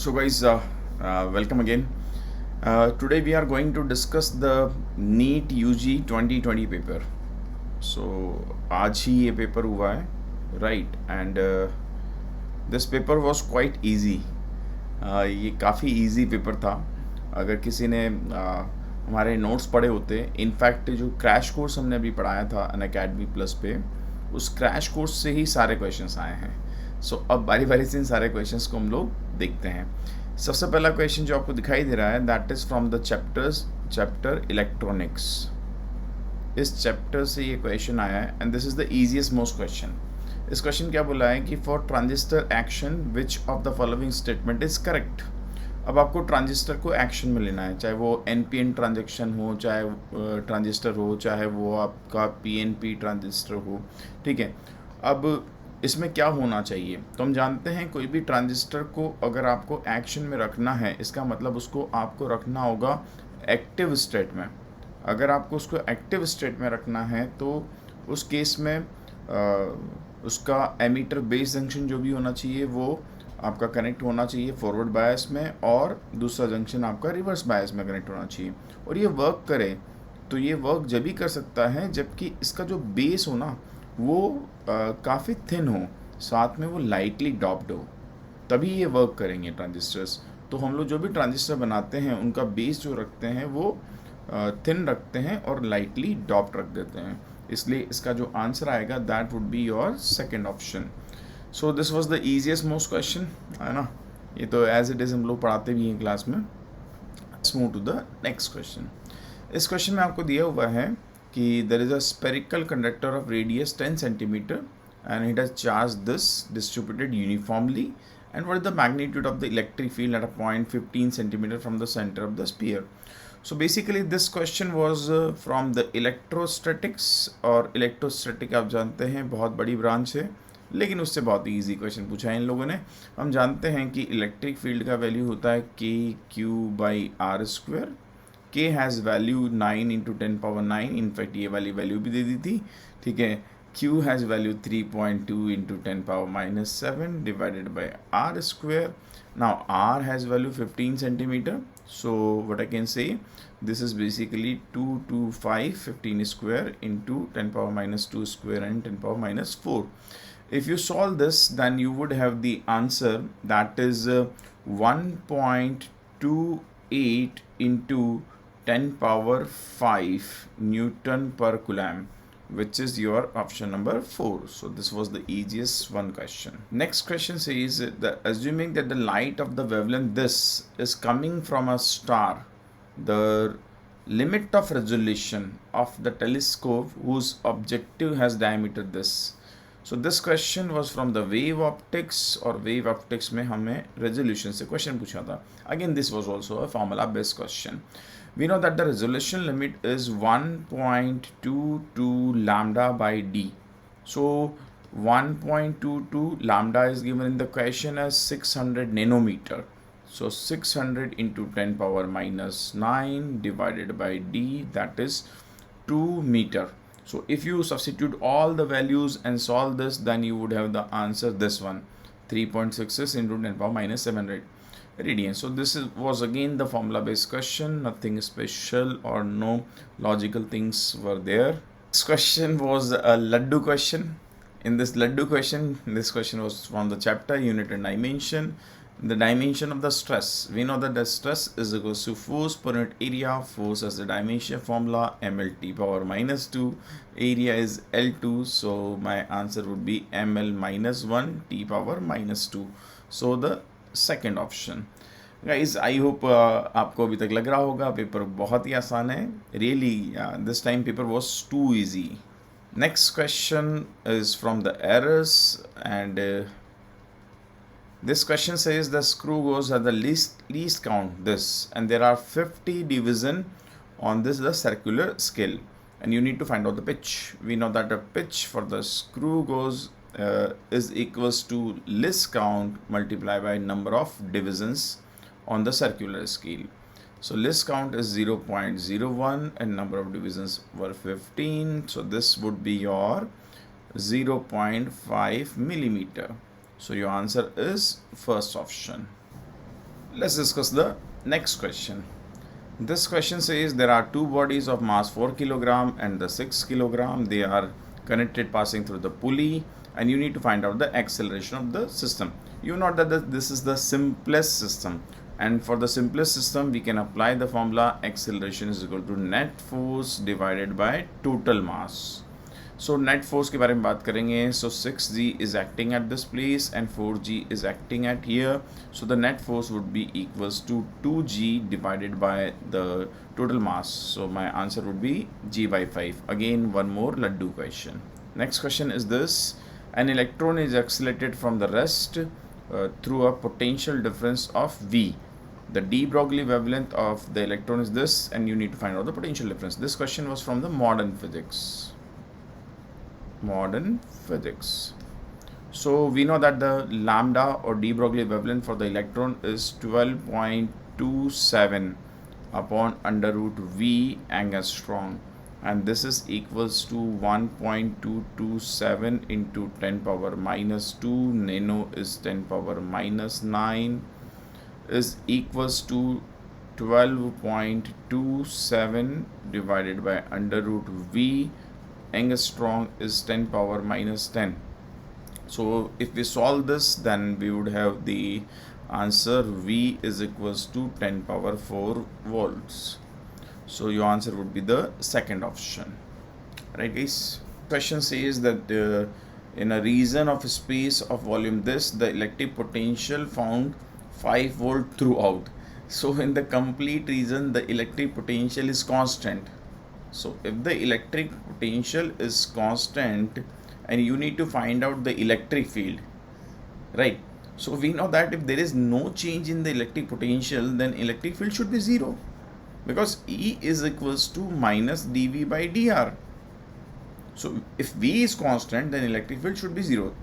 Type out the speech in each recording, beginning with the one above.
So, guys, welcome again. Today we are going to discuss the NEET UG 2020 paper. So, आज ही ये paper हुआ है, right? And this paper was quite easy. ये काफ़ी easy paper था. अगर किसी ने हमारे नोट्स पढ़े होते, इनफैक्ट जो क्रैश कोर्स हमने अभी पढ़ाया था अनअकैडमी प्लस पे, उस क्रैश कोर्स से ही सारे क्वेश्चंस आए हैं. सो अब बारी बारी से इन सारे क्वेश्चंस को हम लोग देखते हैं. सबसे पहला क्वेश्चन जो आपको दिखाई दे रहा है, that is from the chapter electronics. इस चैप्टर से ये क्वेश्चन आया है and this is the easiest most question. इस क्वेश्चन क्या बोला है कि for transistor action which of the following statement is correct. अब आपको ट्रांजिस्टर को एक्शन में लेना है, चाहे वो NPN ट्रांजेक्शन हो, चाहे ट्रांजिस्टर हो, चाहे वो आपका PNP ट्रांजिस्टर हो. ठीक है, अब इसमें क्या होना चाहिए. तो हम जानते हैं कोई भी ट्रांजिस्टर को अगर आपको एक्शन में रखना है, इसका मतलब उसको आपको रखना होगा एक्टिव स्टेट में. अगर आपको उसको एक्टिव स्टेट में रखना है तो उस केस में उसका एमीटर बेस जंक्शन जो भी होना चाहिए वो आपका कनेक्ट होना चाहिए फॉरवर्ड बायस में, और दूसरा जंक्शन आपका रिवर्स बायस में कनेक्ट होना चाहिए. और ये वर्क करे तो ये वर्क जब भी कर सकता है जबकि इसका जो बेस हो ना वो काफ़ी थिन हो, साथ में वो लाइटली डॉप्ड हो, तभी ये वर्क करेंगे ट्रांजिस्टर्स. तो हम लोग जो भी ट्रांजिस्टर बनाते हैं उनका बेस जो रखते हैं वो थिन रखते हैं और लाइटली डॉप्ड रख देते हैं. इसलिए इसका जो आंसर आएगा that would be your second option. So this was the easiest most question, है ना. ये तो एज इट इज़ हम लोग पढ़ाते भी हैं क्लास में. Let's move to the next question. इस क्वेश्चन में आपको दिया हुआ है कि there is a spherical conductor of radius 10 centimeter and it has charged this distributed uniformly, and what is the magnitude of the electric field at a point 15 centimeter from the center of the sphere. So basically this question was from the electrostatics, और electrostatic आप जानते हैं बहुत बड़ी branch है, लेकिन उससे बहुत ईजी क्वेश्चन पूछा है इन लोगों ने. हम जानते हैं कि इलेक्ट्रिक फील्ड का वैल्यू होता है KQ/R². K has value 9 into 10⁻9. In fact ये वाली वैल्यू भी दे दी थी. ठीक है, Q has value 3.2 into 10⁻7 divided by R². Now R has value 15 centimetre. So what I can से, this is basically 225 15 square into 10⁻2² and 10⁻4. If you solve this, then you would have the answer that is 1.28 into 10⁻5 Newton per Coulomb, which is your option number 4. So this was the easiest one question. Next question says that assuming that the light of the wavelength this is coming from a star, the limit of resolution of the telescope whose objective has diameter this. So this question was from the wave optics, और wave optics में हमें resolution से question पूछा था. Again this was also a formula based question. We know that the resolution limit is 1.22 lambda by d. So 1.22 lambda is given in the question as 600 nanometer. So 600 into 10⁻⁹ divided by d, that is 2 meter. So if you substitute all the values and solve this, then you would have the answer this one, 3.66 into 10⁻⁷ radian. So this was again the formula based question, nothing special or no logical things were there. This question was a laddu question. In this laddu question, this question was from the chapter unit and dimension. The dimension of the stress, we know that the stress is equals to force per unit area. Force as the dimension formula mL(T⁻⁻2). Area is L2, so my answer would be mL-1 T⁻⁻2. So the second option. Guys, I hope आपको अभी तक लग रहा होगा paper बहुत ही आसान है. Really, this time paper was too easy. Next question is from the errors, and this question says the screw goes at the least count this, and there are 50 division on this the circular scale, and you need to find out the pitch. We know that the pitch for the screw goes is equals to least count multiplied by number of divisions on the circular scale. So least count is 0.01 and number of divisions were 15. So this would be your 0.5 millimeter. So your answer is first option. Let's discuss the next question. This question says there are two bodies of mass 4 kilogram and the 6 kilogram. They are connected passing through the pulley, and you need to find out the acceleration of the system. You know that this is the simplest system, and for the simplest system we can apply the formula acceleration is equal to net force divided by total mass. So net force के बारे में बात करेंगे. So 6g is acting at this place and 4g is acting at here. So the net force would be equals to 2g divided by the total mass. So my answer would be g by 5. Again, one more laddu question. Next question is this: an electron is accelerated from the rest through a potential difference of v. The de Broglie wavelength of the electron is this, and you need to find out the potential difference. This question was from the modern physics. So we know that the lambda or de Broglie wavelength for the electron is 12.27 upon under root v angstrom, and this is equals to 1.227 into 10 power minus 2 nano is 10 power minus 9 is equals to 12.27 divided by under root v angstrom is 10 power minus 10. So if we solve this, then we would have the answer v is equals to 10 power 4 volts. So your answer would be the second option, right guys? Question says that in a region of space of volume this, the electric potential found 5 volt throughout. So in the complete region the electric potential is constant. So if the electric potential is constant and you need to find out the electric field, right? So we know that if there is no change in the electric potential, then electric field should be 0, because E is equals to minus dV by dr. So if V is constant, then electric field should be 0.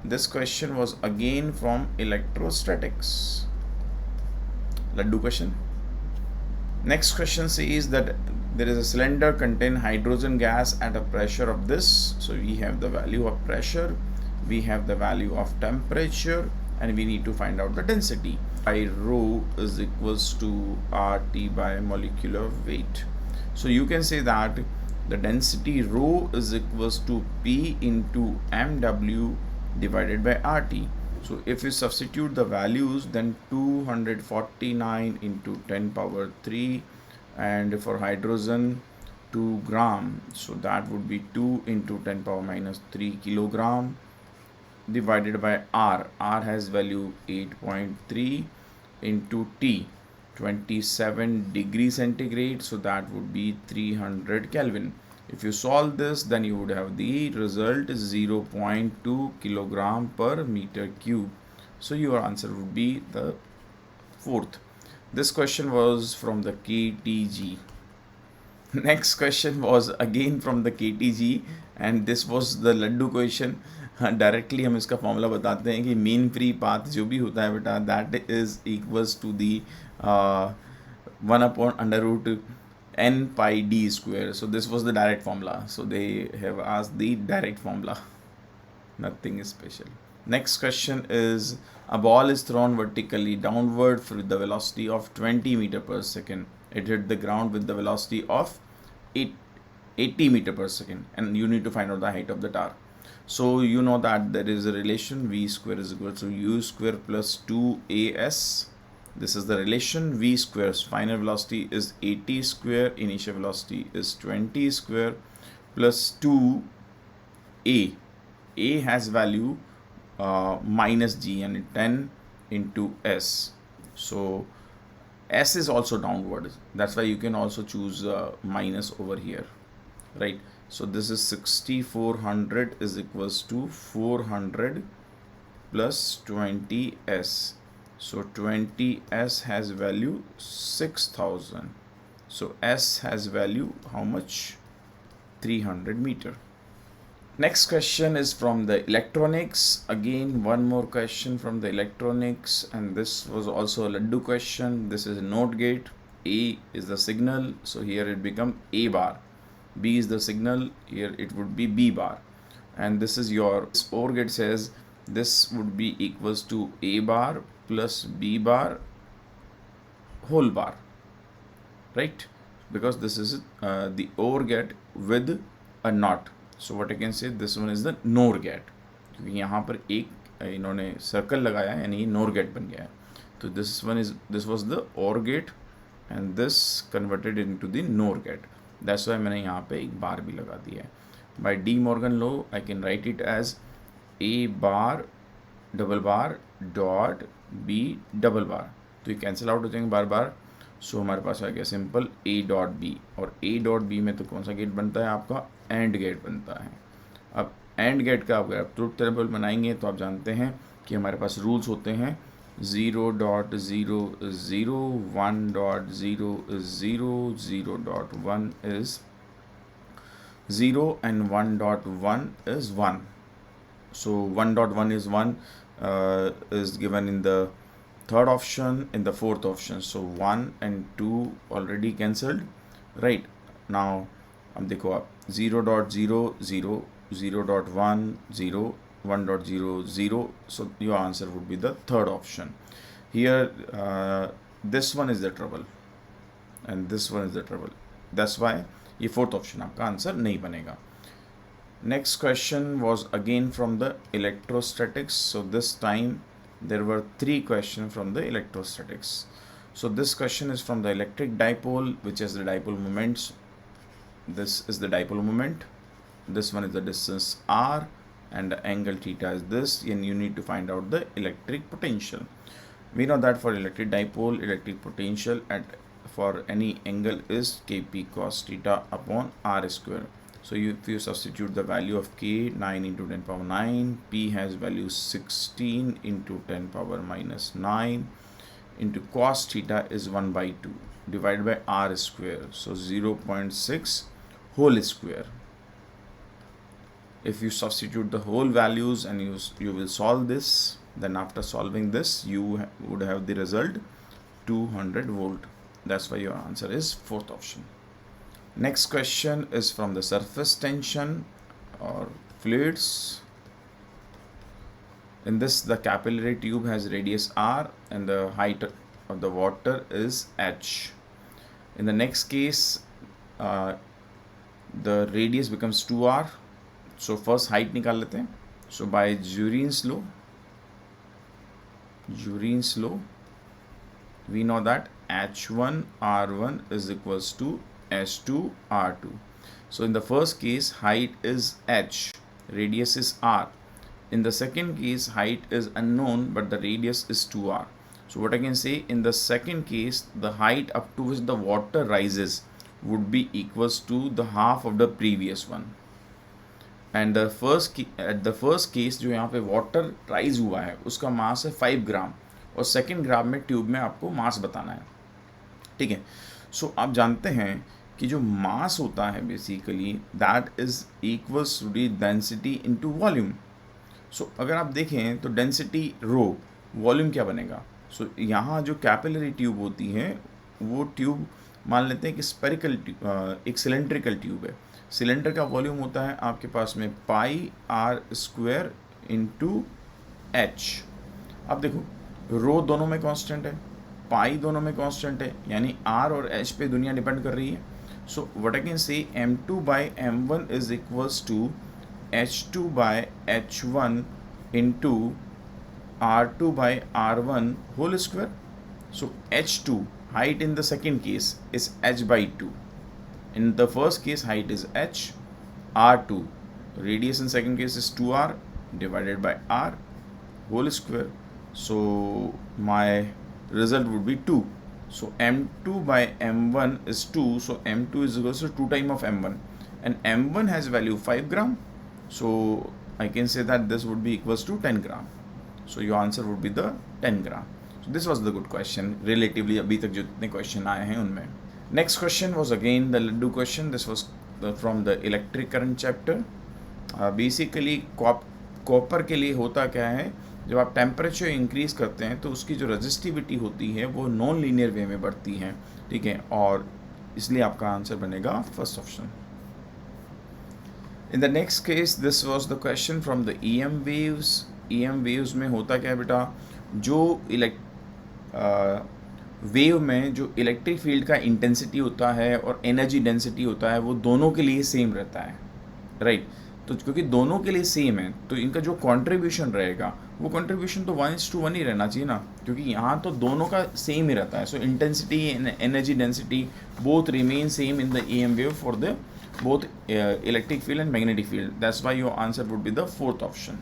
This question was again from electrostatics. Laddu question. Next question says that there is a cylinder contain hydrogen gas at a pressure of this. So we have the value of pressure, we have the value of temperature, and we need to find out the density. I rho is equals to RT by molecular weight. So you can say that the density rho is equals to P into mW divided by RT. So if you substitute the values, then 249 into 10 power 3, and for hydrogen 2 gram, so that would be 2 into 10 power minus 3 kilogram divided by R. R has value 8.3 into T, 27 degree centigrade, so that would be 300 Kelvin. If you solve this, then you would have the result is 0.2 kilogram per meter cube. So your answer would be the fourth. This question was from the KTG. Next question was again from the KTG, and this was the laddu question. Directly हम इसका formula बताते हैं कि mean free path जो भी होता है बेटा, that is equals to the 1 upon under root n pi d square. So this was the direct formula. So they have asked the direct formula, nothing special. Next question is: a ball is thrown vertically downward with the velocity of 20 meter per second. It hit the ground with the velocity of 80 meter per second, and you need to find out the height of the tower. So you know that there is a relation v square is equal to u square plus 2as. This is the relation. V square final velocity is 80 square, initial velocity is 20 square, plus 2a. A has value minus g, and 10 into s. So s is also downward, that's why you can also choose minus over here, right? So this is 6400 is equals to 400 plus 20s. So 20s has value 6000. So s has value how much? 300 meter. Next question is from the electronics. Again, one more question from the electronics, and this was also a laddu question. This is a NOT gate. A is the signal, so here it becomes A bar. B is the signal, here it would be B bar. And this is your OR gate says this would be equals to A bar plus B bar whole bar, right? Because this is the OR gate with a NOT. So what I can say, this one is the NOR gate, क्योंकि यहाँ पर एक इन्होंने circle लगाया है, यानी NOR gate बन गया है. तो this was the OR gate and this converted into the NOR gate. That's why मैंने यहाँ पे एक बार भी लगा दिया है. By De Morgan law I can write it as A bar double bar dot B double bar. तो ये कैंसिल आउट हो जाएंगे बार बार. सो हमारे पास आ गया सिंपल A डॉट B, और A डॉट B में तो कौन सा गेट बनता है आपका, एंड गेट बनता है. अब एंड गेट का अगर आप ट्रुथ टेबल बनाएंगे तो आप जानते हैं कि हमारे पास रूल्स होते हैं 0.0 is 0, 1.0 is 0, 0.1 is 0 and 1.1 is 1. So 1.1 is 1 is given in the third option, in the fourth option. So 1 and 2 already cancelled, right? Now अब देखो आप 0.0 0, 0.1 0, 1.0 0. So your answer would be the third option. Here this one is the trouble and this one is the trouble. That's why ये fourth option आपका answer नहीं बनेगा. Next question was again from the electrostatics. So this time there were 3 questions from the electrostatics. So this question is from the electric dipole, which is the dipole moments. This is the dipole moment. This one is the distance r, and the angle theta is this, and you need to find out the electric potential. We know that for electric dipole, electric potential for any angle is kp cos theta upon r square. So if you substitute the value of k, 9 into 10 power 9, p has value 16 into 10 power minus 9 into cos theta is 1 by 2 divided by r square. So 0.6 whole square. If you substitute the whole values and you will solve this, then after solving this you would have the result 200 volt. That's why your answer is fourth option. Next question is from the surface tension or fluids. In this, the capillary tube has radius r and the height of the water is h. In the next case, the radius becomes 2r. So first height निकाल लेते हैं. So by Jurien's law, we know that h1 r1 is equals to h2 r2. So in the first case height is h, radius is r. In the second case height is unknown but the radius is 2r. So what I can say, in the second case the height up to which the water rises would be equals to the half of the previous one. And the first case जो यहाँ पे water rise हुआ है उसका मास है 5 ग्राम, और second ग्राम में tube में आपको मास बताना है. ठीक है. सो आप जानते हैं कि जो मास होता है basically that is equals to the density into volume. So अगर आप देखें तो डेंसिटी रो, वॉल्यूम क्या बनेगा. सो यहाँ जो कैपिलरी ट्यूब होती है वो ट्यूब मान लेते हैं कि स्पेरिकल एक सिलेंड्रिकल ट्यूब है. सिलेंडर का वॉल्यूम होता है आपके पास में पाई आर स्क्वायर इंटू एच. अब देखो रो दोनों में कांस्टेंट है, पाई दोनों में कांस्टेंट है, यानी आर और एच पे दुनिया डिपेंड कर रही है. So what I can say m2 by m1 is equals to h2 by h1 into r2 by r1 whole square. So h2 height in the second case is h by 2. In the first case height is h, r2 radius in second case is 2r divided by r whole square. So my result would be 2. So m2 by m1 is 2. So m2 is equals to 2 times of m1, and m1 has value 5 gram. So I can say that this would be equals to 10 gram. So your answer would be the 10 gram. So this was the good question relatively अभी तक जितने question आए हैं उनमें. Next question was again the laddu question. This was from the electric current chapter. Basically copper के लिए होता क्या है, जब आप टेम्परेचर इंक्रीज करते हैं तो उसकी जो रजिस्टिविटी होती है वो नॉन लीनियर वे में बढ़ती है. ठीक है, और इसलिए आपका आंसर बनेगा first option. In the next case this was the question from the EM waves. EM waves में होता क्या है बेटा, जो वेव में जो इलेक्ट्रिक फील्ड का इंटेंसिटी होता है और एनर्जी डेंसिटी होता है वो दोनों के लिए सेम रहता है, राइट। तो क्योंकि दोनों के लिए सेम है तो इनका जो कंट्रीब्यूशन रहेगा वो कंट्रीब्यूशन तो 1:1 ही रहना चाहिए ना, क्योंकि यहाँ तो दोनों का सेम ही रहता है। सो intensity and energy density both remain same in the EM wave for the both electric field and magnetic field. That's why your answer would be the fourth option.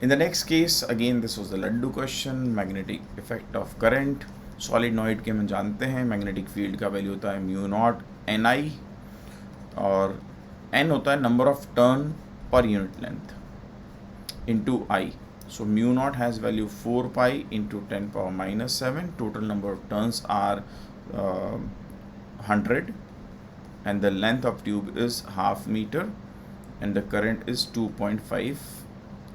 In the next case, again this was the laddu question, magnetic effect of current. Solenoid के हम जानते हैं magnetic field का value होता है mu naught Ni और N होता है number of turn per unit length into I. So mu naught has value 4 pi into 10 power minus 7. Total number of turns are 100. And the length of tube is half meter and the current is 2.5,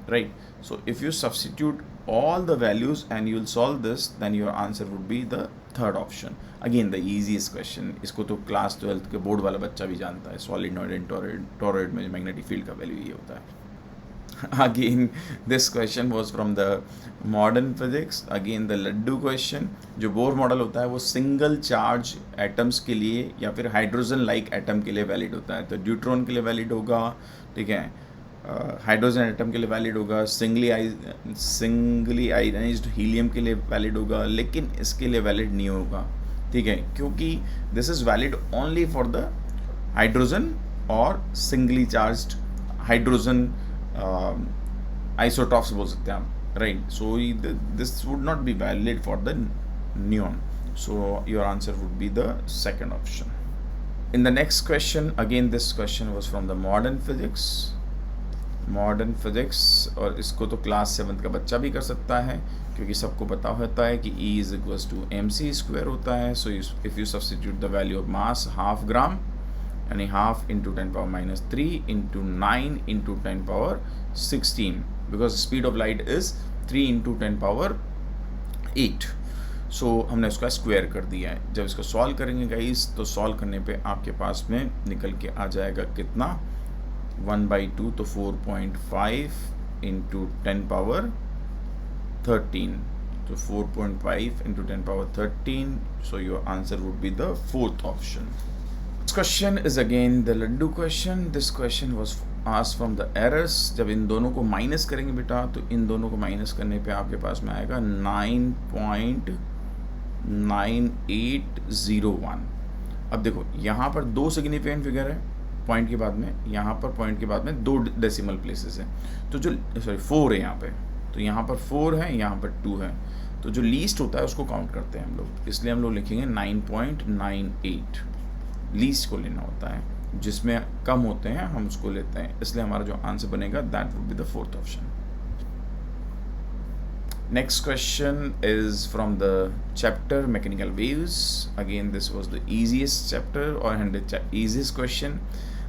right? So if you substitute all the values and you will solve this, then your answer would be the third option. Again the easiest question, इसको तो class 12 के board वाला बच्चा भी जानता है, solenoid and torrid में magnetic field का वैल्यू ये होता है। Again this question was from the modern physics. Again the laddu question. जो बोर मॉडल होता है वो सिंगल चार्ज एटम्स के लिए या फिर हाइड्रोजन लाइक एटम के लिए वैलिड होता है। तो ड्यूट्रॉन के लिए वैलिड होगा, ठीक है, हाइड्रोजन एटम के लिए वैलिड होगा, सिंगली आयनाइज्ड हीलियम के लिए वैलिड होगा, लेकिन इसके लिए वैलिड नहीं होगा, ठीक है, क्योंकि this is valid only for the hydrogen और सिंगली चार्ज्ड हाइड्रोजन isotopes बोल सकते हैं आप, right. So this would not be valid for the न्यून, so your answer would be the second option. In the next question, again this question was from the modern physics और इसको तो class 7 का बच्चा भी कर सकता है, क्योंकि सबको पता होता है कि E is equals to mc² होता है। So if you substitute the value of mass half gram, यानी half into 10 power minus 3 into 9 into 10 power 16, because speed of light is 3 into 10 power 8। So हमने उसका स्क्वायर कर दिया है। जब इसको सॉल्व करेंगे गाइस, तो सॉल्व करने पे आपके पास में निकल के आ जाएगा कितना, 1/2, तो 4.5 इंटू 10 पावर 13, तो 4.5 into 10 power 13। So your answer would be the fourth option. This question is again the laddu question. This question was asked from the errors. जब इन दोनों को माइनस करेंगे बेटा, तो इन दोनों को माइनस करने पे आपके पास में आएगा 9.9801। अब देखो यहाँ पर दो सिग्निफिकेंट फिगर है पॉइंट के बाद में, यहाँ पर पॉइंट के बाद में 2 डेसिमल प्लेसेस है, तो जो 4 है यहाँ पे, तो यहाँ पर 4 है, यहाँ पर 2 है, तो जो लीस्ट होता है उसको काउंट करते हैं हम लोग, इसलिए हम लोग लिखेंगे 9.98। लीस्ट को लेना होता है, जिसमें कम होते हैं हम उसको लेते हैं, इसलिए हमारा जो आंसर बनेगा that would be the fourth option. Next question is from the chapter mechanical waves. Again this was the easiest chapter और easiest question.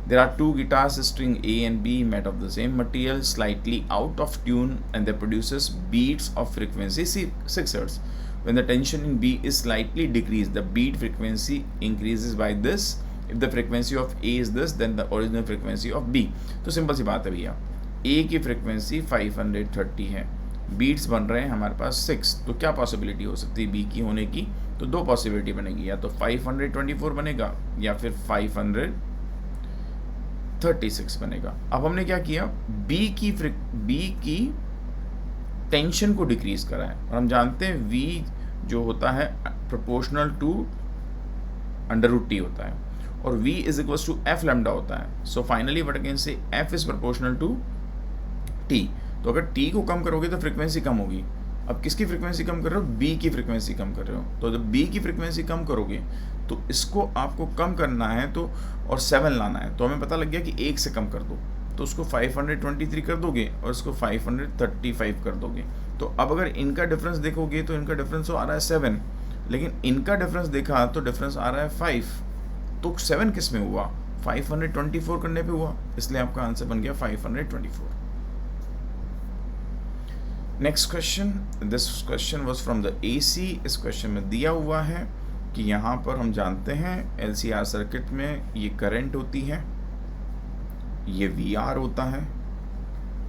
There are 2 guitars string A and B made of the same material, slightly out of tune, and they produces beats of frequency 6 Hz. When the tension in B is slightly decreased, the beat frequency increases by this. If the frequency of A is this, then the original frequency of B. तो simple सी बात है भैया, A की frequency 530 है, beats बन रहे हैं हमारे पास 6, तो क्या पॉसिबिलिटी हो सकती है B की होने की, तो 2 पॉसिबिलिटी बनेगी, या तो 524 बनेगा या फिर 536 बनेगा। अब हमने क्या किया, B की टेंशन को डिक्रीज करा है, और हम जानते हैं V जो होता है प्रोपोर्शनल टू √T होता है, और V is equals to F lambda होता है। So finally what can say, F is proportional to T। तो अगर T को कम करोगे तो फ्रिक्वेंसी कम होगी। अब किसकी फ्रिक्वेंसी कम कर रहे हो, B की फ्रिक्वेंसी कम कर रहे हो, तो जब B की फ्रिक्वेंसी कम करोगे तो इसको आपको कम करना है, तो और 7 लाना है, तो हमें पता लग गया कि 1 से कम कर दो, तो उसको 523 कर दोगे और इसको 535 कर दोगे। तो अब अगर इनका डिफरेंस देखोगे तो इनका डिफरेंस तो आ रहा है 7, लेकिन इनका डिफरेंस देखा तो डिफरेंस आ रहा है 5, तो 7 किस में हुआ, 524 करने पे हुआ, इसलिए आपका आंसर बन गया 524। Next question, this question was from the AC। इस क्वेश्चन में दिया हुआ है कि यहाँ पर हम जानते हैं LCR सर्किट में ये करंट होती है, ये VR होता है,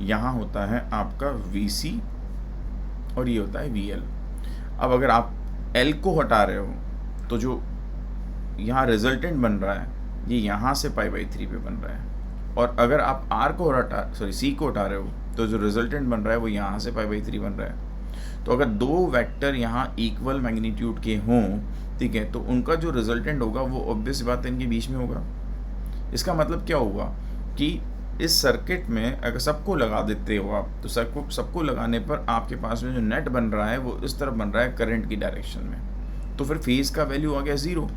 यहाँ होता है आपका VC और ये होता है VL। अब अगर आप L को हटा रहे हो तो जो यहाँ रिजल्टेंट बन रहा है ये यहाँ से π/3 पे बन रहा है, और अगर आप R को C को हटा रहे हो तो जो रिजल्टेंट बन रहा है वो यहाँ से π/3 बन रहा है। तो अगर दो वेक्टर यहाँ इक्वल मैग्नीट्यूड के हों, ठीक है, तो उनका जो रिजल्टेंट होगा वो ऑब्वियस बात है इनके बीच में होगा। इसका मतलब क्या होगा कि इस सर्किट में अगर सबको लगा देते हो आप, तो सबको लगाने पर आपके पास में जो नेट बन रहा है वो इस तरफ बन रहा है करंट की डायरेक्शन में, तो फिर फेज का वैल्यू आ गया 0।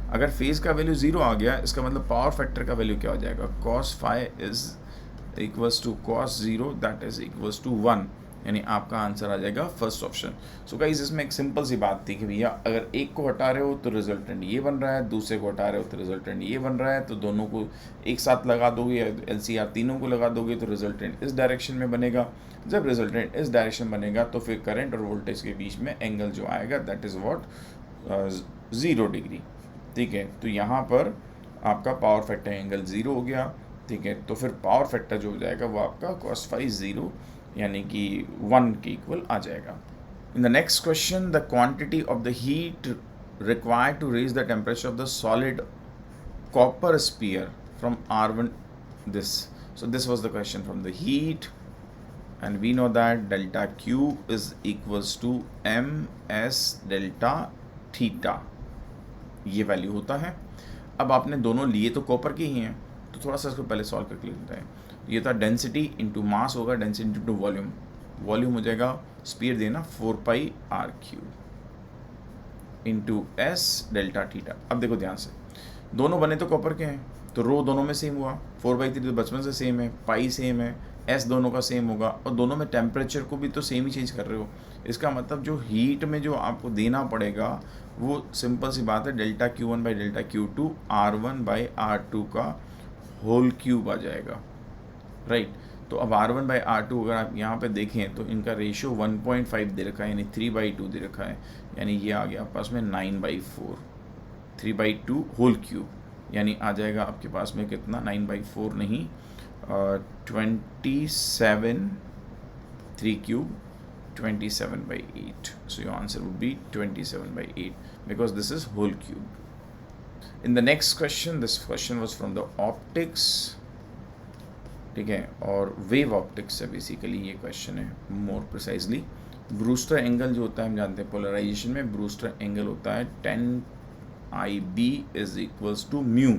अगर फेज का वैल्यू 0 आ गया, इसका मतलब पावर फैक्टर का वैल्यू क्या हो जाएगा, cos phi is equals to cos 0 that is equals to 1, यानी आपका आंसर आ जाएगा फर्स्ट ऑप्शन। सो गाइस इसमें एक सिंपल सी बात थी कि भैया अगर एक को हटा रहे हो तो रिजल्टेंट ये बन रहा है, दूसरे को हटा रहे हो तो रिजल्टेंट ये बन रहा है, तो दोनों को एक साथ लगा दोगे, LCR तीनों को लगा दोगे तो रिजल्टेंट इस डायरेक्शन में बनेगा। जब रिजल्टेंट इस डायरेक्शन बनेगा तो फिर करंट और वोल्टेज के बीच में एंगल जो आएगा दैट इज़ व्हाट 0 डिग्री, ठीक है। तो यहाँ पर आपका पावर फैक्टर एंगल 0 हो गया, ठीक है। तो फिर पावर फैक्टर जो हो जाएगा वो आपका cos phi 0 यानी कि 1 के इक्वल आ जाएगा। In the next question, the quantity of the heat required to raise the temperature of the solid copper sphere from R1 this. So this was the question from the heat and we know that delta Q is equals to ms delta theta, ये value होता है। अब आपने दोनों लिए तो copper के ही हैं, तो थोड़ा सा इसको पहले सॉल्व करके लेते हैं। ये था डेंसिटी इंटू मास होगा, डेंसिटी इंटू वॉल्यूम, वॉल्यूम हो जाएगा स्पीड देना 4πr³ into s delta theta. अब देखो ध्यान से, दोनों बने तो कॉपर के हैं तो रो दोनों में सेम हुआ, 4/3 तो बचपन से सेम है, पाई सेम है, एस दोनों का सेम होगा, और दोनों में टेम्परेचर को भी तो सेम ही चेंज कर रहे हो। इसका मतलब जो हीट में जो आपको देना पड़ेगा वो सिंपल सी बात है delta Q1 by delta Q2 R1 by R2 का होल क्यूब आ जाएगा, राइट। तो अब R1 बाई R2 अगर आप यहाँ पे देखें तो इनका रेशियो 1.5 दे रखा है, यानी 3/2 दे रखा है, यानी ये आ गया पास में 9/4, 3/2 होल क्यूब, यानी आ जाएगा आपके पास में कितना 9/4 नहीं 27, 3 cube 27/8. So your answer would be 27/8 because this is whole cube. In the next question, this question was from the optics, ठीक है, और वेव ऑप्टिक्स से बेसिकली ये क्वेश्चन है मोर प्रिसाइजली। ब्रूस्टर एंगल जो होता है हम जानते हैं पोलराइजेशन में, ब्रूस्टर एंगल होता है 10IB is equals to mu,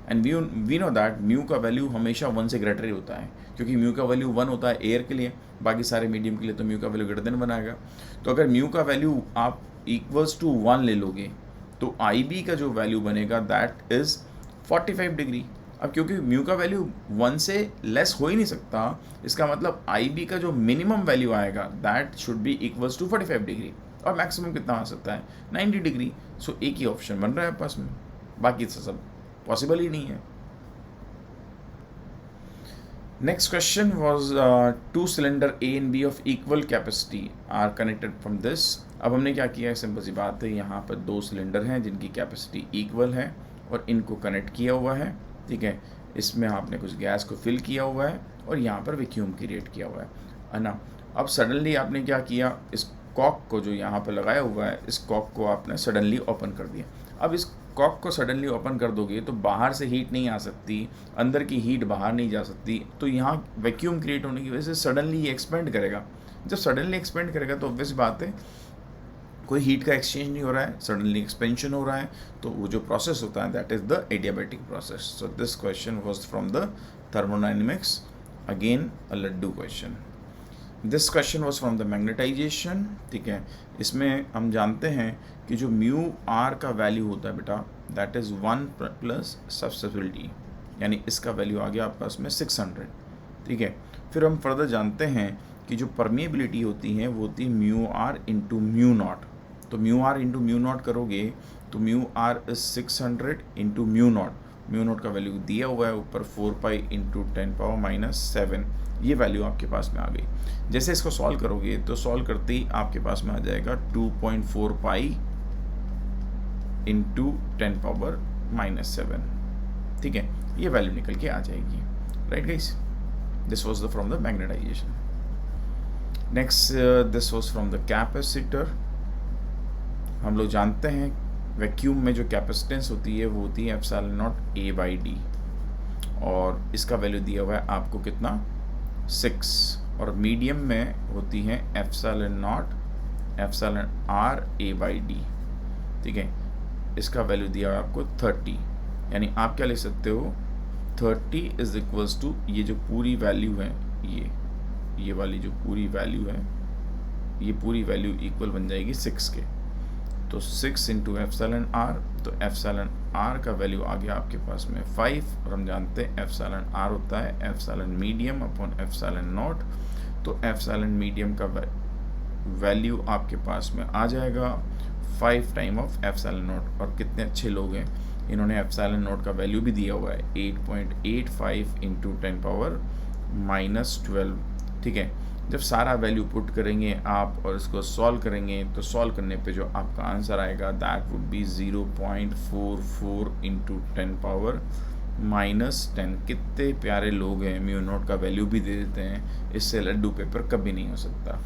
and we know that mu का वैल्यू हमेशा 1 से ग्रेटर ही होता है, क्योंकि म्यू का वैल्यू 1 होता है एयर के लिए, बाकी सारे मीडियम के लिए तो म्यू का वैल्यू ग्रेटर देन 1 आएगा। तो अगर म्यू का वैल्यू आप इक्वल्स टू 1 ले लोगे तो IB का जो वैल्यू बनेगा दैट इज़ 45 डिग्री। अब क्योंकि म्यू का वैल्यू 1 से लेस हो ही नहीं सकता, इसका मतलब IB का जो मिनिमम वैल्यू आएगा that should be equals to 45 degree, और मैक्सिमम कितना आ सकता है 90 डिग्री। सो एक ही ऑप्शन बन रहा है पास में, बाकी सब पॉसिबल ही नहीं है। Next question was 2 cylinder A and B of equal capacity are connected from this. अब हमने क्या किया है, सिंपल सी बात है, यहाँ पर 2 सिलेंडर हैं जिनकी कैपेसिटी इक्वल है और इनको कनेक्ट किया हुआ है, ठीक है। इसमें आपने कुछ गैस को फिल किया हुआ है और यहाँ पर वैक्यूम क्रिएट किया हुआ है ना। अब सडनली आपने क्या किया, इस कॉक को जो यहाँ पर लगाया हुआ है, इस कॉक को आपने सडनली ओपन कर दिया। अब इस कॉक को सडनली ओपन कर दोगे तो बाहर से हीट नहीं आ सकती, अंदर की हीट बाहर नहीं जा सकती, तो यहाँ वैक्यूम क्रिएट होने की वजह से सडनली ये एक्सपेंड करेगा। जब सडनली एक्सपेंड करेगा तो ऑब्वियस बात है कोई हीट का एक्सचेंज नहीं हो रहा है, सडनली एक्सपेंशन हो रहा है, तो वो जो प्रोसेस होता है that is the adiabatic process. So this question was from the thermodynamics, again a laddoo question. This question was from the magnetization, ठीक है। इसमें हम जानते हैं कि जो म्यू आर का वैल्यू होता है बेटा दैट इज़ 1 प्लस सब्सिबिलिटी, यानी इसका वैल्यू आ गया आपके पास में 600, ठीक है। फिर हम फर्दर जानते हैं कि जो परमिएबिलिटी होती है वो होती है mu r into mu naught. तो mu r into mu naught करोगे तो mu r is 600 into mu naught का वैल्यू दिया हुआ है ऊपर 4π इंटू 10⁻⁻⁷, ये वैल्यू आपके पास में आ गई। जैसे इसको सॉल्व करोगे तो सॉल्व करते ही आपके पास में आ जाएगा 2.4π इंटू 10⁻⁻⁷, ठीक है। ये वैल्यू निकल के आ जाएगी, right guys. This was from the magnetisation. Next this was from the capacitor, हम लोग जानते हैं वैक्यूम में जो कैपेसिटेंस होती है वो होती है epsilon not a by D, और इसका वैल्यू दिया हुआ है आपको कितना 6, और मीडियम में होती है epsilon naught epsilon r a by d, ठीक है। इसका वैल्यू दिया हुआ है आपको 30, यानी आप क्या लिख सकते हो 30 इज इक्वल्स टू ये जो पूरी वैल्यू है, ये वाली जो पूरी वैल्यू है, ये पूरी वैल्यू इक्वल बन जाएगी 6 के। तो 6 इंटू एप्सिलॉन आर, तो एप्सिलॉन आर का वैल्यू आ गया आपके पास में 5, और हम जानते हैं एप्सिलॉन आर होता है epsilon medium upon epsilon not. तो एप्सिलॉन मीडियम का वैल्यू आपके पास में आ जाएगा 5 टाइम ऑफ एप्सिलॉन नॉट। और कितने अच्छे लोग हैं, इन्होंने एप्सिलॉन नॉट का वैल्यू भी दिया हुआ है 8.85 इंटू 10 पावर -12, ठीक है। जब सारा वैल्यू पुट करेंगे आप और इसको सॉल्व करेंगे, तो सॉल्व करने पे जो आपका आंसर आएगा that would B 0.44 into 10 power -10। कितने प्यारे लोग हैं, म्यू नॉट का वैल्यू भी दे देते हैं, इससे लड्डू पेपर कभी नहीं हो सकता।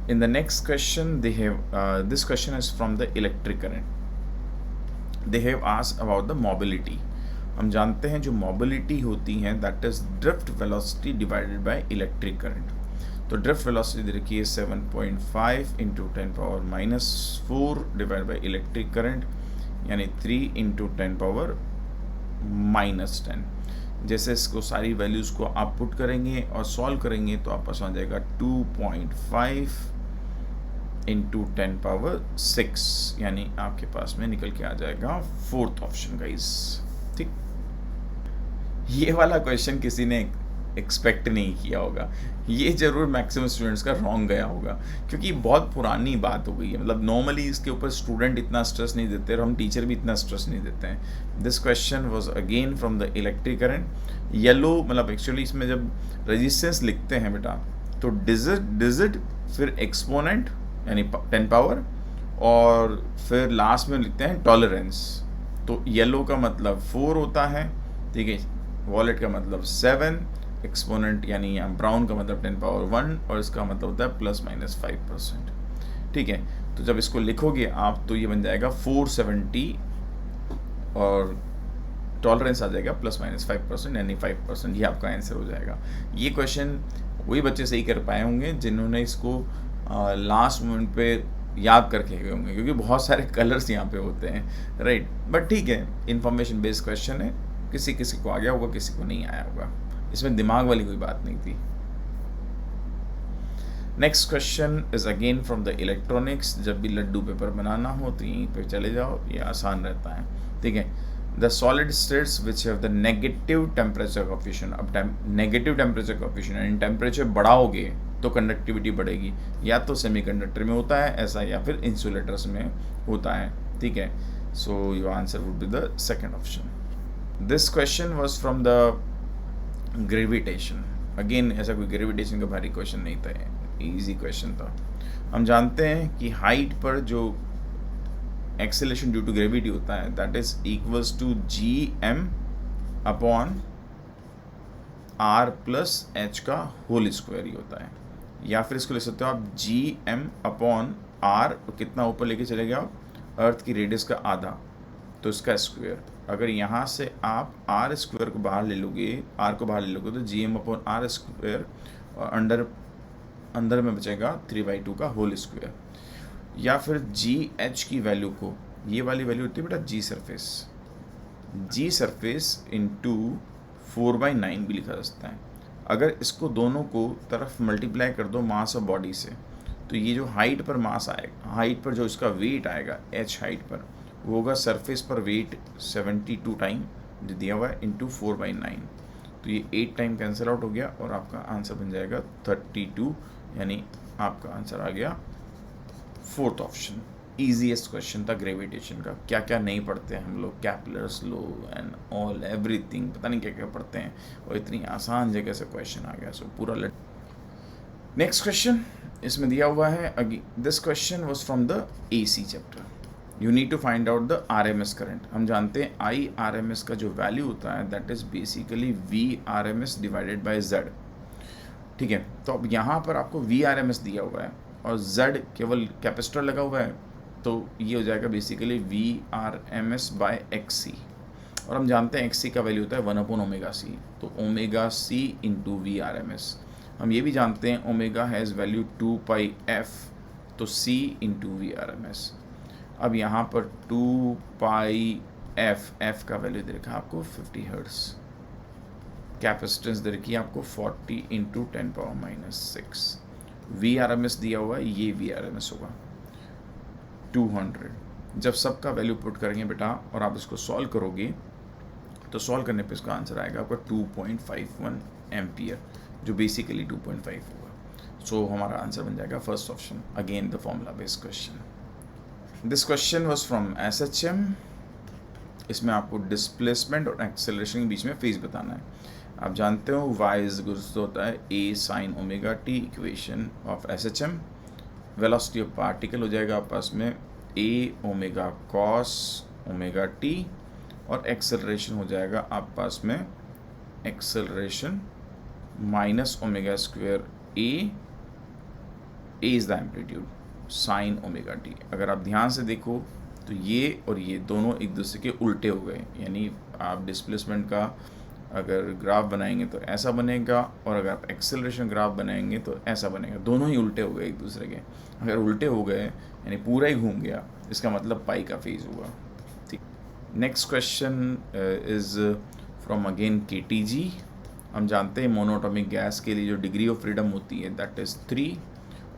In the next question, they have this question is from the electric current. They have asked about the mobility. हम जानते हैं जो mobility होती है that is drift velocity divided by electric current. तो drift velocity दे रखी है 7.5 into 10 power -4 divided by electric current, यानी 3 into 10 power -10। जैसे इसको सारी वैल्यूज को आप पुट करेंगे और सॉल्व करेंगे तो आप पास आ जाएगा 2.5 इंटू 10 पावर 6, यानी आपके पास में निकल के आ जाएगा 4th ऑप्शन गाइस, ठीक। ये वाला क्वेश्चन किसी ने एक्सपेक्ट नहीं किया होगा, ये जरूर मैक्सिमम स्टूडेंट्स का रॉन्ग गया होगा, क्योंकि बहुत पुरानी बात हो गई है। मतलब नॉर्मली इसके ऊपर स्टूडेंट इतना स्ट्रेस नहीं देते और हम टीचर भी इतना स्ट्रेस नहीं देते हैं। This question was again from the electric current. Yellow मतलब एक्चुअली इसमें जब रेजिस्टेंस लिखते हैं बेटा तो डिजिट फिर एक्सपोनेंट यानी 10 पावर, और फिर लास्ट में लिखते हैं टॉलरेंस। तो येलो का मतलब 4 होता है, ठीक है, वॉलेट का मतलब 7, एक्सपोनेंट यानी ब्राउन का मतलब 10 पावर 1, और इसका मतलब होता है ±5%, ठीक है। तो जब इसको लिखोगे आप तो ये बन जाएगा 470, और टॉलरेंस आ जाएगा ±5%, यानी 5%, ये आपका आंसर हो जाएगा। ये क्वेश्चन वही बच्चे सही कर पाए होंगे जिन्होंने इसको लास्ट मोमेंट पे याद करके गए होंगे, क्योंकि बहुत सारे कलर्स यहाँ पे होते हैं, राइट। बट ठीक है, इंफॉर्मेशन बेस्ड क्वेश्चन है, किसी किसी को आ गया होगा, किसी को नहीं आया होगा, इसमें दिमाग वाली कोई बात नहीं थी। Next question is again from the electronics. जब भी लड्डू पेपर बनाना हो तो यहीं पे चले जाओ, ये आसान रहता है, ठीक है। The solid states which have the negative temperature coefficient. अब नेगेटिव टेम्परेचर कोएफिशिएंट यानी टेम्परेचर बढ़ाओगे तो कंडक्टिविटी बढ़ेगी, या तो सेमीकंडक्टर में होता है ऐसा, या फिर इंसुलेटर्स में होता है, ठीक है। सो your answer would be the second option. This question was from the gravitation. Again ऐसा कोई ग्रेविटेशन का भारी क्वेश्चन नहीं था, इजी क्वेश्चन था। हम जानते हैं कि हाइट पर जो एक्सेलरेशन ड्यू टू ग्रेविटी होता है that is equals to gm upon r plus h का होल स्क्वायर ही होता है, या फिर इसको लिख सकते हो आप gm अपॉन r, कितना ऊपर लेके चले गए आप, अर्थ की रेडियस का आधा, तो इसका स्क्वायर। अगर यहाँ से आप r स्क्वायर को बाहर ले लोगे, r को बाहर ले लोगे तो gm अपॉन r स्क्वायर, और अंदर में बचेगा 3/2 का होल स्क्वायर। या फिर gh की वैल्यू को, ये वाली वैल्यू होती है बेटा g सरफेस इंटू 4/9 भी लिखा जा सकता है। अगर इसको दोनों को तरफ मल्टीप्लाई कर दो मास ऑफ बॉडी से, तो ये जो हाइट पर मास आएगा, हाइट पर जो इसका वेट आएगा h हाइट पर, वो होगा सरफेस पर वेट 72 टाइम जो दिया हुआ है इंटू 4/9। तो ये 8 टाइम कैंसिल आउट हो गया और आपका आंसर बन जाएगा 32, यानी आपका आंसर आ गया 4th ऑप्शन। ईजीएस्ट क्वेश्चन था ग्रेविटेशन का। क्या क्या नहीं पढ़ते हैं हम लोग, Kepler's law and all everything, पता नहीं क्या क्या पढ़ते हैं, और इतनी आसान जगह से क्वेश्चन आ गया। सो पूरा नेक्स्ट क्वेश्चन इसमें दिया हुआ है। This question was from the AC chapter. You need to find out the RMS current. हम जानते हैं IRMS का जो वैल्यू होता है that is basically VRMS divided by Z, ठीक है। तो अब यहाँ पर आपको VRMS दिया हुआ है और Z केवल कैपेसिटर लगा हुआ है, तो ये हो जाएगा बेसिकली VRMS बाय XC, और हम जानते हैं XC का वैल्यू होता है 1/ωc, तो ओमेगा C इंटू VRMS। हम ये भी जानते हैं ओमेगा हैज़ वैल्यू 2πf, तो C इंटू VRMS। अब यहाँ पर 2πf, f का वैल्यू दे रखा है आपको 50 हर्ट्स, कैपेसिटेंस दे रखी है आपको 40 इंटू 10⁻⁻6, VRMS दिया हुआ है, ये VRMS होगा 200। जब सबका वैल्यू पुट करेंगे बेटा और आप इसको सॉल्व करोगे तो सॉल्व करने पे इसका आंसर आएगा आपका 2.51 एम्पियर, जो बेसिकली 2.5 होगा। सो हमारा आंसर बन जाएगा first option, again the formula based question. This question was from SHM। इसमें आपको डिस्प्लेसमेंट और एक्सेलरेशन के बीच में फेज बताना है। आप जानते हो y इज होता है a sin omega t, equation of SHM। Velocity of particle हो जाएगा आप पास में a omega cos omega t, और एक्सेलरेशन हो जाएगा आप पास में acceleration minus omega square a is the amplitude sine omega t। अगर आप ध्यान से देखो तो ये और ये दोनों एक दूसरे के उल्टे हो गए, यानी आप डिस्प्लेसमेंट का अगर ग्राफ बनाएंगे तो ऐसा बनेगा, और अगर आप एक्सेलरेशन ग्राफ बनाएंगे तो ऐसा बनेगा, दोनों ही उल्टे हो गए एक दूसरे के। अगर उल्टे हो गए यानी पूरा ही घूम गया, इसका मतलब पाई का फेज हुआ। ठीक, next question is from again KTG। हम जानते हैं मोनोटॉमिक गैस के लिए जो डिग्री ऑफ फ्रीडम होती है दैट इज़ 3,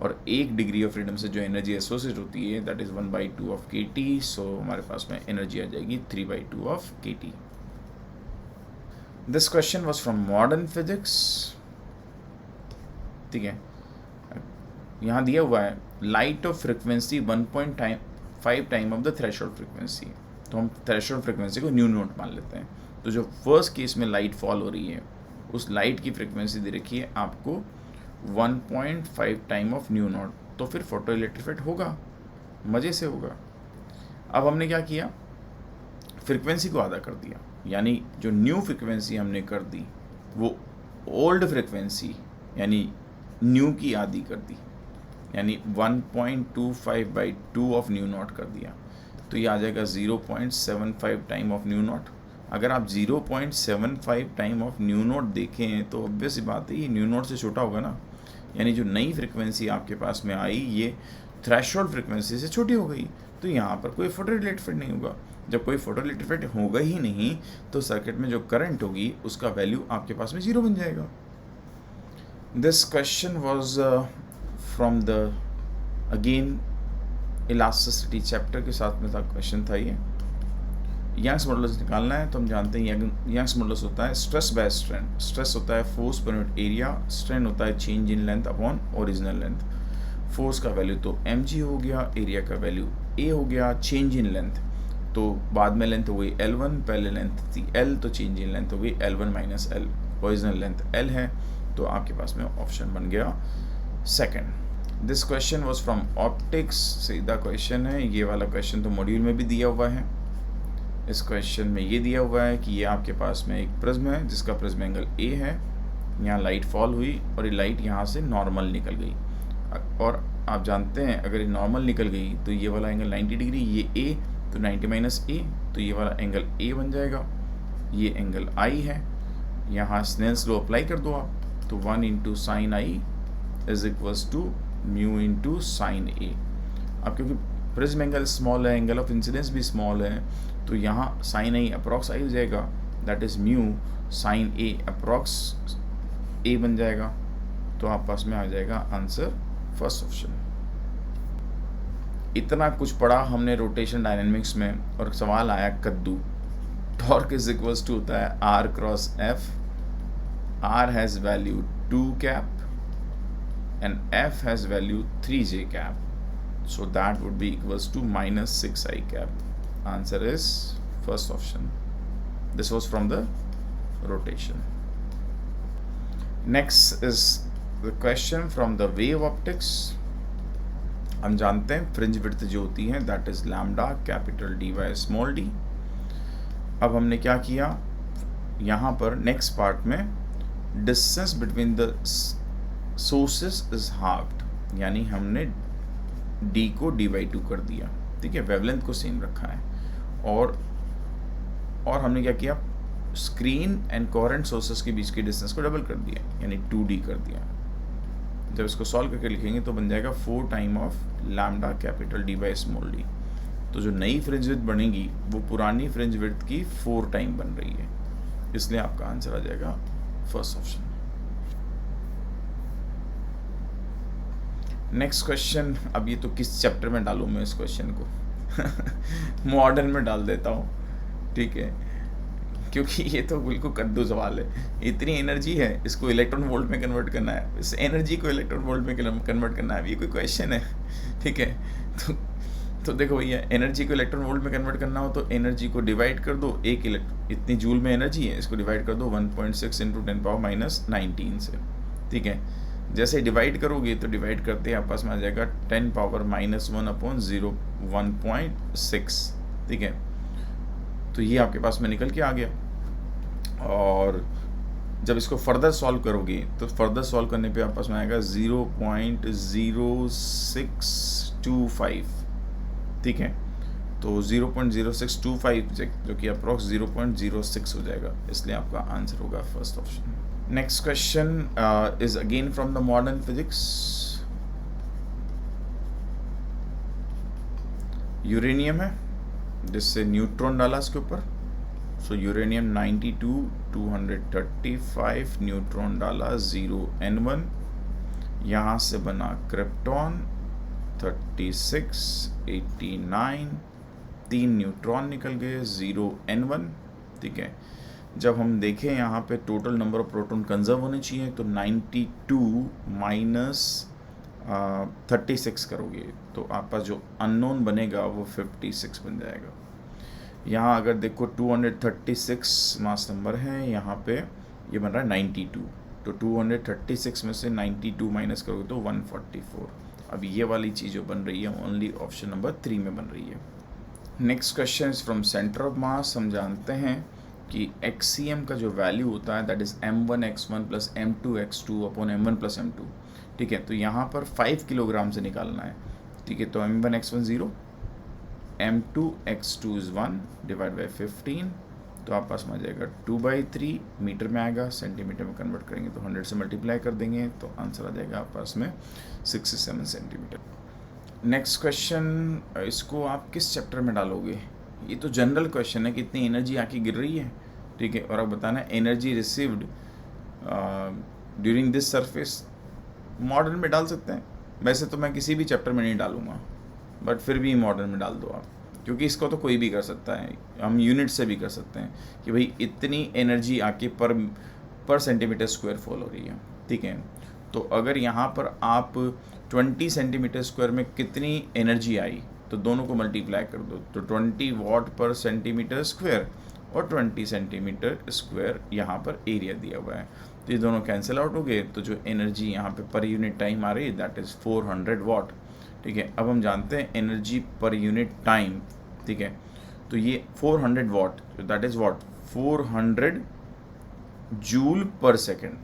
और 1 डिग्री ऑफ फ्रीडम से जो एनर्जी एसोसिएट होती है दैट इज़ 1/2 ऑफ KT। सो हमारे पास में एनर्जी आ जाएगी 3/2 of KT। This question was from modern physics. ठीक है, यहाँ दिया हुआ है light of frequency 1.5 time of the threshold frequency, तो हम थ्रेशोल्ड फ्रिक्वेंसी को न्यू नॉट मान लेते हैं। तो जो फर्स्ट केस में लाइट फॉल हो रही है उस लाइट की फ्रिक्वेंसी दे रखी है आपको 1.5 टाइम ऑफ न्यू नॉट, तो फिर फोटो इलेक्ट्रिफाइड होगा, मज़े से होगा। अब हमने क्या किया, फ्रिक्वेंसी को आधा कर दिया, यानी जो न्यू फ्रिक्वेंसी हमने कर दी वो ओल्ड फ्रिक्वेंसी यानी न्यू की आधी कर दी, यानी 1.25/2 ऑफ न्यू नॉट कर दिया, तो ये आ जाएगा 0.75 टाइम ऑफ न्यू नॉट। अगर आप 0.75 टाइम ऑफ न्यू नॉट देखें तो ऑब्वियस बात है ये न्यू नॉट से छोटा होगा ना, यानी जो नई फ्रिक्वेंसी आपके पास में आई ये थ्रेशोल्ड फ्रिक्वेंसी से छोटी हो गई, तो यहाँ पर कोई फोटो इलेक्ट्रिफाइड नहीं होगा। जब कोई फोटो इलेक्ट्रिफाइड होगा ही नहीं तो सर्किट में जो करंट होगी उसका वैल्यू आपके पास में 0 बन जाएगा। This question was from the again elasticity chapter के साथ में था क्वेश्चन था ये। यंग्स मॉडुलस निकालना है, तो हम जानते हैं यंग्स मॉडुलस होता है स्ट्रेस बाय स्ट्रेन। स्ट्रेस होता है force per unit area, strain होता है change in length upon original length. Force का वैल्यू तो mg हो गया, एरिया का वैल्यू a हो गया, चेंज इन लेंथ तो बाद में लेंथ हो गई L1, पहले लेंथ थी L, तो चेंज इन लेंथ हो गई L1 minus L, original length L है, तो आपके पास में ऑप्शन बन गया second. This question was from optics, सीधा क्वेश्चन है, ये वाला क्वेश्चन तो मॉड्यूल में भी दिया हुआ है। इस क्वेश्चन में ये दिया हुआ है कि ये आपके पास में एक प्रिज्म है जिसका प्रिज्म एंगल A है, यहाँ लाइट फॉल हुई और ये लाइट यहाँ से नॉर्मल निकल गई, और आप जानते हैं अगर ये नॉर्मल निकल गई तो ये वाला एंगल 90 डिग्री, ये A तो 90 माइनस A, तो ये वाला एंगल A बन जाएगा, ये एंगल I है। यहाँ स्नेल्स लॉ अप्लाई कर दो आप, तो 1 into sine I is equals to mu into sine A। अब क्योंकि प्रिज्म एंगल स्मॉल है, एंगल ऑफ इंसिडेंस भी स्मॉल है, तो यहाँ साइन I अप्रॉक्स I हो जाएगा, that is mu sine A approx A बन जाएगा, तो आप पास में आ जाएगा आंसर फर्स्ट ऑप्शन। इतना कुछ पढ़ा हमने रोटेशन डायनेमिक्स में और सवाल आया कद्दू। टॉर्क इज इक्वल्स टू होता है R cross F, R has value 2 cap and F has value 3J cap, so that would be equals to minus 6I cap. Answer is first option. This was from the rotation. Next is the question from the wave optics. हम जानते हैं fringe width जो होती है that is lambda capital D by small d। अब हमने क्या किया, यहाँ पर नेक्स्ट पार्ट में distance between the sources is halved, यानी हमने डी को dy/2 कर दिया, ठीक है, वेवलेंथ को सेम रखा है, और हमने क्या किया, स्क्रीन एंड कोहेरेंट सोर्सेस के बीच के डिस्टेंस को डबल कर दिया, यानी 2d कर दिया। जब इसको सॉल्व करके लिखेंगे तो बन जाएगा 4 time of lambda capital d/d। तो जो नई फ्रिंज विड्थ बनेगी वो पुरानी फ्रिंज विड्थ की 4 टाइम बन रही है, इसलिए आपका आंसर आ जाएगा फर्स्ट ऑप्शन। नेक्स्ट क्वेश्चन, अब ये तो किस चैप्टर में डालूं मैं इस क्वेश्चन को मॉडर्न में डाल देता हूँ, ठीक है, क्योंकि ये तो बिल्कुल कद्दू सवाल है। इतनी एनर्जी है, इसको इलेक्ट्रॉन वोल्ट में कन्वर्ट करना है, इस एनर्जी को इलेक्ट्रॉन वोल्ट में कन्वर्ट करना है, ये कोई क्वेश्चन है, ठीक है। तो देखो भैया, एनर्जी को इलेक्ट्रॉन वोल्ट में कन्वर्ट करना हो तो एनर्जी को डिवाइड कर दो, इतनी जूल में एनर्जी है, इसको डिवाइड कर दो 1.6 × 10⁻⁻19 से, ठीक है। जैसे डिवाइड करोगे तो डिवाइड करते हैं आपस में आ जाएगा 10⁻⁻1/0.6, ठीक है। तो ये आपके पास में निकल के आ गया, और जब इसको फर्दर सॉल्व करोगे तो फर्दर सॉल्व करने पे आपस में आएगा 0.0625, ठीक है। तो 0.0625 जो कि अप्रॉक्स 0.06 हो जाएगा, इसलिए आपका आंसर होगा first option. Next question is again from the modern physics. Uranium है जिससे न्यूट्रॉन डाला इसके ऊपर, सो यूरेनियम 92 235 न्यूट्रॉन डाला 0n1, यहाँ से बना क्रिप्टॉन 36 89, 3 न्यूट्रॉन निकल गए 0n1, ठीक है। जब हम देखें यहाँ पे total number of proton conserve होने चाहिए तो 92 - 36 करोगे तो आपका पास जो अननोन बनेगा वो 56 बन जाएगा। यहाँ अगर देखो 236 मास नंबर है, यहाँ पे ये बन रहा है 92, तो 236 में से 92 माइनस करोगे तो 144। अब ये वाली चीज़ जो बन रही है ओनली ऑप्शन नंबर 3 में बन रही है। Next question is from centre of mass. हम जानते हैं कि XCM का जो वैल्यू होता है that is m1x1 + m2x2/m1 + m2, ठीक है। तो यहाँ पर 5 किलोग्राम से निकालना है, ठीक है। तो m1x1 0, m2x2 इज़ 1 / 15, तो आप पास में आ जाएगा 2/3, मीटर में आएगा, सेंटीमीटर में कन्वर्ट करेंगे तो 100 से मल्टीप्लाई कर देंगे तो आंसर आ जाएगा आप पास में 67 सेंटीमीटर। नेक्स्ट क्वेश्चन, इसको आप किस चैप्टर में डालोगे? ये तो जनरल क्वेश्चन है, कितनी एनर्जी आके गिर रही है, ठीक है, और अब बताना है energy received during this surface. Modern में डाल सकते हैं, वैसे तो मैं किसी भी चैप्टर में नहीं डालूंगा, बट फिर भी मॉडर्न में डाल दो आप, क्योंकि इसको तो कोई भी कर सकता है, हम यूनिट से भी कर सकते हैं कि भाई इतनी एनर्जी आके पर सेंटीमीटर स्क्वायर फॉल हो रही है, ठीक है। तो अगर यहाँ पर आप 20 सेंटीमीटर स्क्वायर में कितनी एनर्जी आई तो दोनों को मल्टीप्लाई कर दो, तो 20 वाट पर सेंटीमीटर स्क्वायर और 20 सेंटीमीटर स्क्वायर यहाँ पर एरिया दिया हुआ है, तो ये दोनों कैंसिल आउट हो गए, तो जो एनर्जी यहाँ पे पर यूनिट टाइम आ रही है दैट इज़ 400 वाट, ठीक है। अब हम जानते हैं एनर्जी पर यूनिट टाइम, ठीक है, तो ये 400 watt that is what 400 joule per second,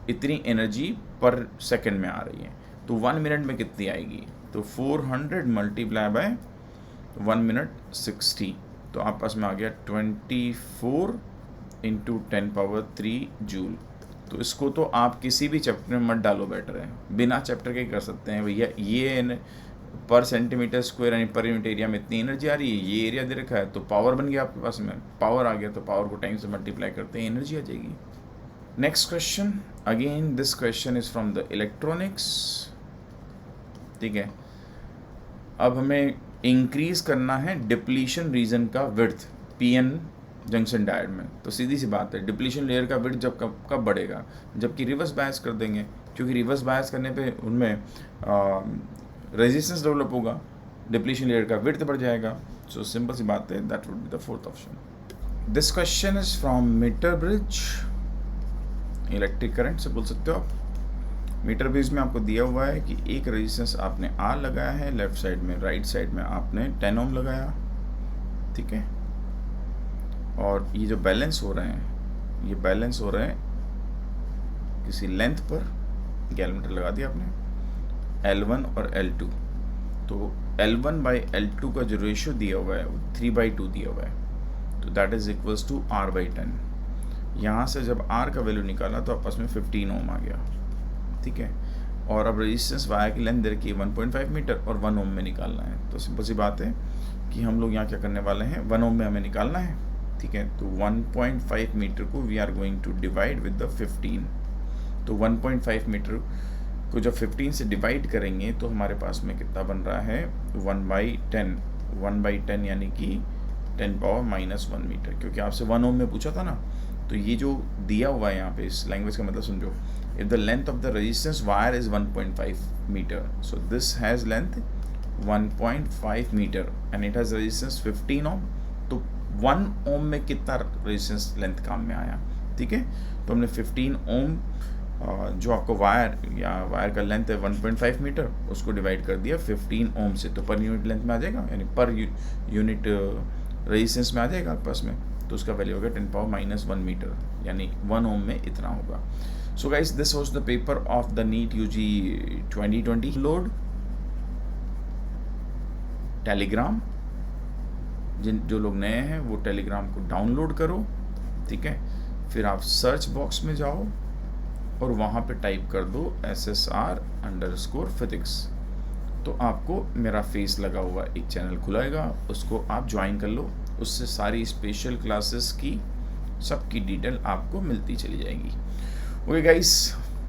इतनी एनर्जी पर सेकेंड में आ रही है, तो 1 मिनट में कितनी आएगी, तो 400 मल्टीप्लाई बाय 1 मिनट 60, तो आप पास में आ गया 24 × 10⁻³ जूल। तो इसको तो आप किसी भी चैप्टर में मत डालो, बेटर है बिना चैप्टर के कर सकते हैं भैया। ये पर सेंटीमीटर स्क्वायर यानी पर यूनिट एरिया में इतनी एनर्जी आ रही है, ये एरिया दे रखा है तो पावर बन गया आपके पास में, पावर आ गया तो पावर को टाइम से मल्टीप्लाई करते हैं एनर्जी आ जाएगी। Next question, again this question is from the electronics, ठीक है। अब हमें इंक्रीज करना है डिप्लीशन रीजन का विड्थ PN जंक्शन डायोड में, तो सीधी सी बात है डिप्लीशन लेयर का विड्थ जब कब बढ़ेगा, जबकि रिवर्स बायस कर देंगे, क्योंकि रिवर्स बायस करने पे उनमें रेजिस्टेंस डेवलप होगा, डिप्लीशन लेयर का विड्थ बढ़ जाएगा। सो सिंपल सी बात है, that would be the fourth option. This question is from meter bridge, electric current से बोल सकते हो आप। मीटर ब्रिज में आपको दिया हुआ है कि एक रेजिस्टेंस आपने R लगाया है लेफ्ट साइड में, राइट साइड में आपने 10 ओम लगाया, ठीक है। और ये जो बैलेंस हो रहे हैं, ये बैलेंस हो रहे हैं किसी लेंथ पर, गैलोमीटर लगा दिया आपने, L1 और L2। तो L1 बाई L2 का जो रेशियो दिया हुआ है वो 3/2 दिया हुआ है, तो that is equals to R/10। यहाँ से जब R का वैल्यू निकाला तो आपस में 15 ओम आ गया, ठीक है। और अब रेजिस्टेंस वायर की लेंथ दे रखी है 1.5 मीटर और 1 ओम में निकालना है। तो सिंपल सी बात है कि हम लोग यहाँ क्या करने वाले हैं, 1 ओम में हमें निकालना है, ठीक है। तो 1.5 मीटर को we are going to divide with the 15। तो 1.5 मीटर को जब 15 से डिवाइड करेंगे तो हमारे पास में कितना बन रहा है, 1/10। 1/10 यानी कि 10⁻⁻1 मीटर, क्योंकि आपसे 1 ओम में पूछा था ना। तो ये जो दिया हुआ है यहाँ पे, इस लैंग्वेज का मतलब समझो, if the length of the resistance wire is 1.5 meter, so this has length 1.5 meter and it has resistance 15 ohm. तो 1 ओम में कितना रेजिस्टेंस लेंथ काम में आया, ठीक है। तो हमने 15 ओम जो आपको वायर का लेंथ है 1.5 मीटर, उसको डिवाइड कर दिया 15 ओम से, तो पर यूनिट लेंथ में आ जाएगा, यानी पर यूनिट रेजिस्टेंस में आ जाएगा आपके पास में। तो उसका वैल्यू होगा 10⁻⁻1 मीटर, यानी 1 ओम में इतना होगा। So guys, this was the paper of the NEET UG 2020। Load Telegram, जो लोग नए हैं वो टेलीग्राम को डाउनलोड करो, ठीक है। फिर आप सर्च बॉक्स में जाओ और वहाँ पे टाइप कर दो SSR_physics, तो आपको मेरा फेस लगा हुआ एक चैनल खुलाएगा, उसको आप ज्वाइन कर लो। उससे सारी स्पेशल क्लासेस की सबकी डिटेल आपको मिलती चली जाएगी। Okay guys,